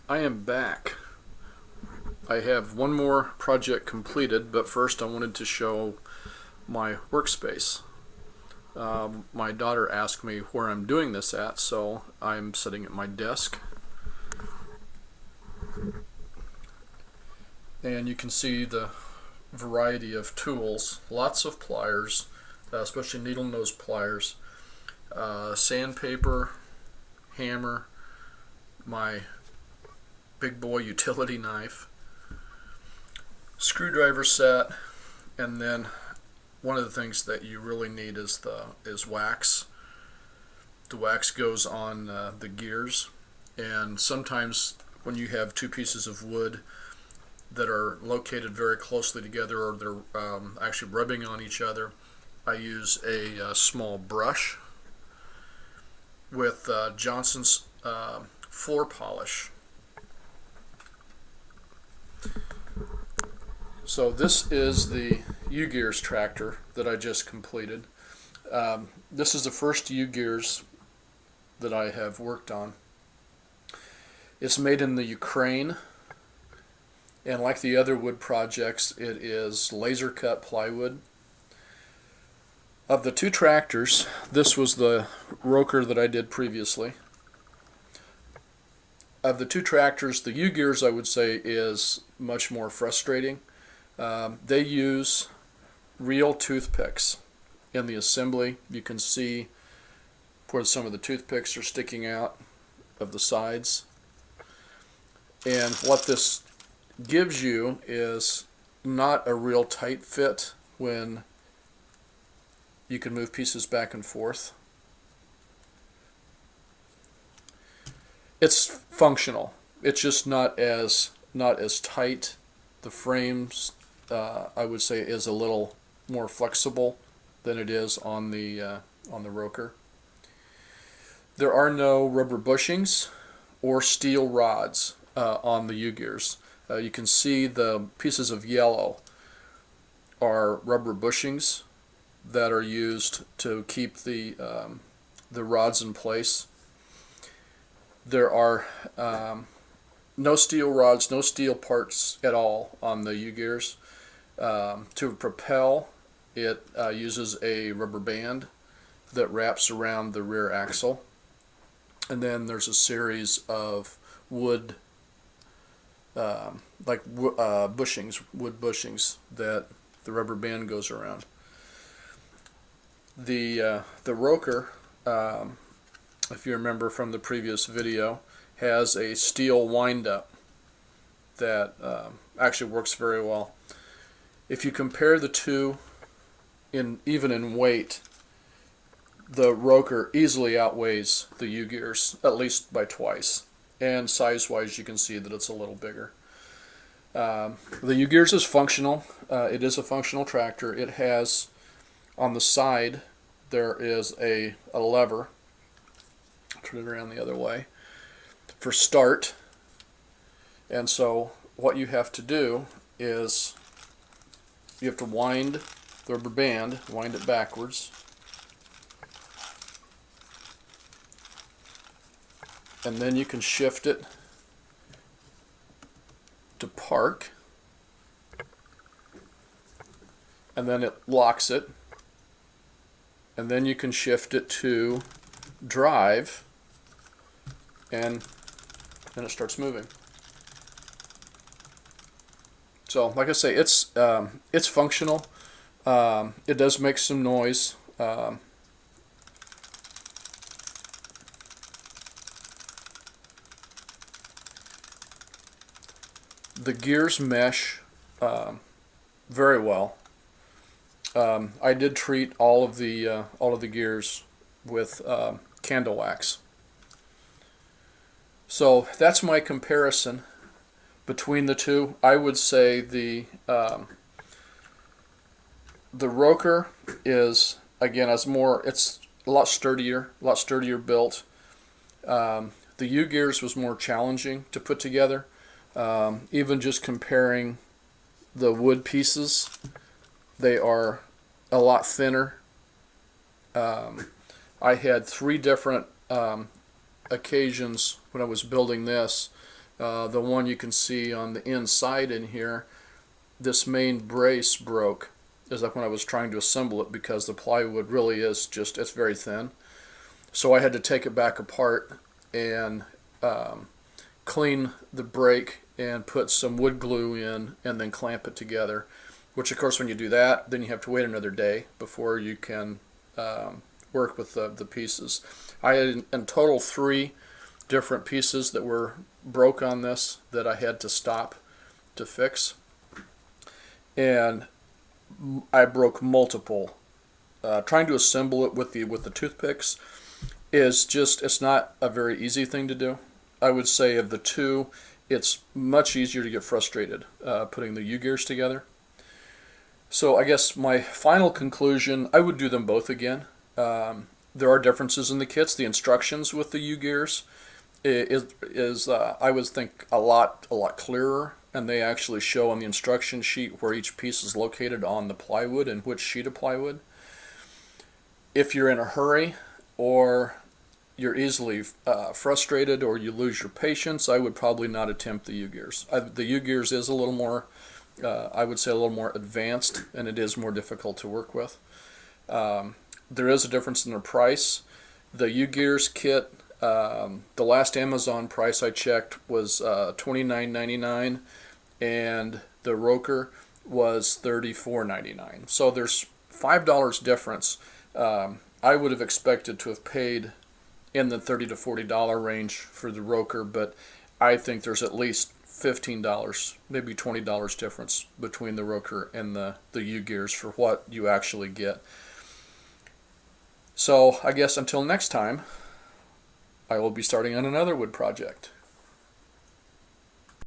I am back. I have one more project completed, but first I wanted to show my workspace. My daughter asked me where I'm doing this at, so I'm sitting at my desk. And you can see the variety of tools, lots of pliers, especially needle nose pliers, sandpaper, hammer, my big boy utility knife, screwdriver set, and then one of the things that you really need is wax. The wax goes on the gears, and sometimes when you have two pieces of wood that are located very closely together, or they're actually rubbing on each other, I use a small brush with Johnson's floor polish. So this is the UGEARS tractor that I just completed. This is the first UGEARS that I have worked on. It's made in the Ukraine, and like the other wood projects, it is laser cut plywood. Of the two tractors, this was the roker that I did previously. Of the two tractors, the UGEARS, I would say, is much more frustrating. They use real toothpicks in the assembly. You can see where some of the toothpicks are sticking out of the sides. And what this gives you is not a real tight fit when you can move pieces back and forth. It's functional. It's just not as tight. The frames, I would say, is a little more flexible than it is on the roker. There are no rubber bushings or steel rods on the UGEARS. You can see the pieces of yellow are rubber bushings that are used to keep the rods in place. There are no steel rods, no steel parts at all on the UGEARS. To propel, it uses a rubber band that wraps around the rear axle. And then there's a series of wood, bushings, wood bushings that the rubber band goes around. The roker, if you remember from the previous video, has a steel wind-up that actually works very well. If you compare the two, even in weight, the roker easily outweighs the UGEARS, at least by twice. And size-wise, you can see that it's a little bigger. The UGEARS is functional. It is a functional tractor. It has, on the side, there is a lever. Turn it around the other way. For start. And so what you have to do is you have to wind the rubber band, wind it backwards, and then you can shift it to park, and then it locks it, and then you can shift it to drive, and then it starts moving. So, like I say, it's functional. It does make some noise. The gears mesh very well. I did treat all of the gears with candle wax. So that's my comparison between the two. I would say the roker is, again, it's a lot sturdier built. The UGEARS was more challenging to put together. Even just comparing the wood pieces, they are a lot thinner. I had three different occasions when I was building this The one you can see on the inside in here, this main brace broke. Is like when I was trying to assemble it, because the plywood really is just, it's very thin. So I had to take it back apart and clean the brake and put some wood glue in and then clamp it together. Which, of course, when you do that, then you have to wait another day before you can work with the pieces. I had in total 3 different pieces that were broke on this that I had to stop to fix. And I broke multiple. Trying to assemble it with the toothpicks is just, it's not a very easy thing to do. I would say of the 2, it's much easier to get frustrated putting the UGEARS together. So I guess my final conclusion, I would do them both again. There are differences in the kits. The instructions with the UGEARS is I would think a lot clearer, and they actually show on the instruction sheet where each piece is located on the plywood and which sheet of plywood. If you're in a hurry or you're easily frustrated or you lose your patience, I would probably not attempt the UGEARS. The UGEARS is a little more, I would say, a little more advanced, and it is more difficult to work with. There is a difference in the price. The UGEARS kit, the last Amazon price I checked was $29.99, and the Roker was $34.99. So there's $5 difference. I would have expected to have paid in the $30 to $40 range for the Roker, but I think there's at least $15, maybe $20 difference between the Roker and the UGEARS for what you actually get. So I guess until next time, I will be starting on another wood project.